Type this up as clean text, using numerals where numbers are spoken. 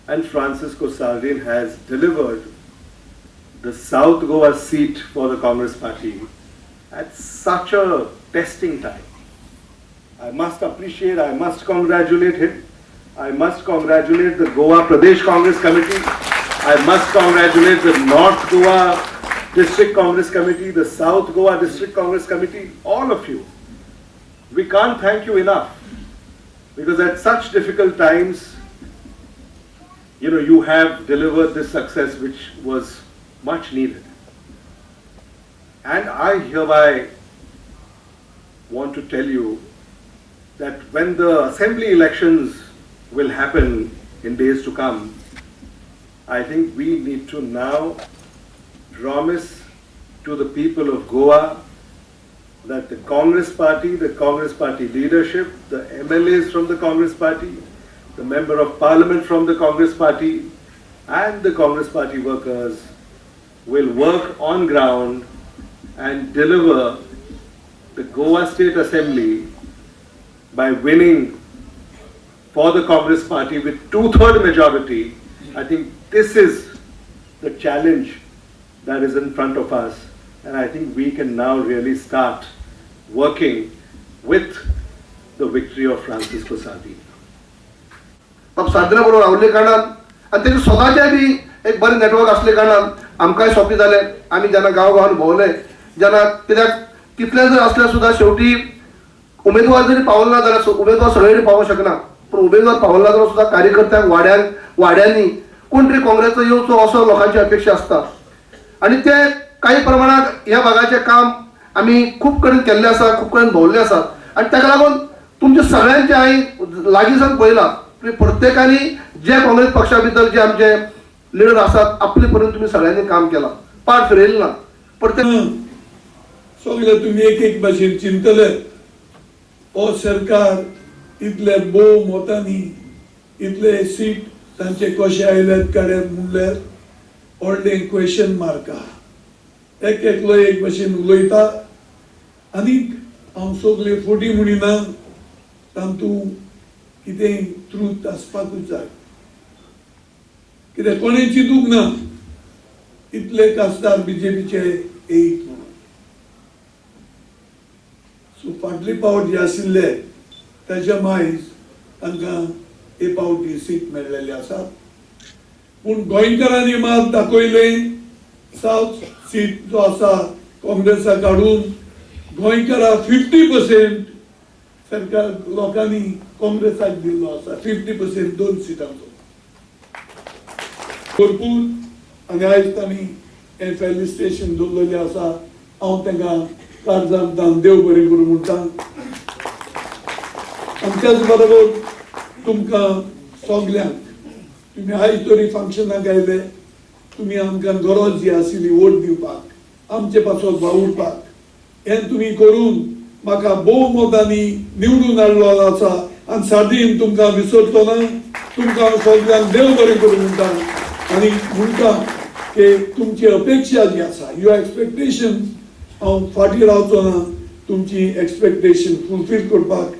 and Francisco Sardin has delivered the South Goa seat for the Congress Party at such a testing time. I must appreciate, I must congratulate him. I must congratulate the Goa Pradesh Congress Committee. I must congratulate the North Goa District Congress Committee, the South Goa District Congress Committee, all of you. We can't thank you enough, because at such difficult times, you have delivered this success which was much needed. And I hereby want to tell you that when the assembly elections will happen in days to come, I think we need to now promise to the people of Goa that the Congress Party leadership, the MLAs from the Congress Party, the Member of Parliament from the Congress Party, and the Congress Party workers will work on ground and deliver the Goa State Assembly by winning for the Congress Party with 2/3 majority. I think this is the challenge that is in front of us, and I think we can now really start working with the victory of Francisco Sardin. बाब साधना बरोबर रावले कारणान आणि त्याचे स्वतःचे बी एक बरे network असले कारणान आमकांय सोपे जाले. आम्ही ज्यांना गांवागावान भोवले, ज्यांना कित्याक कितले जर असले सुद्धा शेवटी उमेदवार जरी पावलो ना जाल्यार उमेदवार सगळे पावू शकना, पण उमेदवार पावला जाल्यार सुद्धा कार्यकर्त्यांक वाड्यांनी कोण तरी काँग्रेसचो येवचो असो लोकांची अपेक्षा असता. आणि ते काही प्रमाणात ह्या भागाचे काम आम्ही खूप कडेन केल्ले आसा, खूप कडेन भोवल्ले आसा. आणि ताका लागून तुमचे सगळ्यांचे हांवें लागींसान पळयलां, प्रत्येकानी जे काँग्रेस पक्षा भितर जे आमचे लिडर आसात आपले पर्यंत तुम्ही सगळ्यांनी काम केला, पाठ फिरयले ना. प्रत्येक सगळे तुम्ही एक एक भाशेन चिंतले. हो सरकार इतले भोव मोतांनी इतले सीट तांचे कशे आयल्यात काड्यात म्हणल्यार व्हडले क्वेश्चन मार्क आहा. एक एकलो एक भाशेन उलयता आनी हांव सगळे फोटी म्हणिना, तातूंत कितेंय ट्रूथ आसपाकूच जाय. कित्याक कोणें चिंतूंक ना इतले खासदार बीजेपीचे येयत म्हणून. सो फाटली पावट जे आशिल्ले ताच्या मायज तांकां हे पावटी सीट मेळ्ळेली आसा. पूण गोंयकारांनी मात दाखयले सावथ सीट जो आसा काँग्रेसा काडून गोंयकारां 50% सरकार लोकांनी काँग्रेसाक दिल्लो आसा. 50% 2 सिटांचो भरपूर. आनी आयज तांणी हें फेलिस्टेशन दवरलेलें आसा. हांव तांकां काळजांतल्यान देव बरें करूं म्हणटा. आनी त्याच बरोबर तुमकां सगल्यांक तुमी आयज तरी फंक्शनाक आयले, तुमी आमकां गरज जी आशिल्ली वोट दिवपाक, आमचे पासत वावुरपाक, हें तुमी करून म्हाका भोव मोतांनी निवडून हाडलो आसा. आनी सार्दीन तुमकां विसरचो ना. तुमकां हांव सगल्यांक देव बरें करूं म्हणटा. आनी म्हणटा की तुमची अपेक्षा जी आसा, युअर एक्सपेक्टेशन, हांव फाटीं रावचो ना. तुमची एक्सपेक्टेशन फुलफील करपाक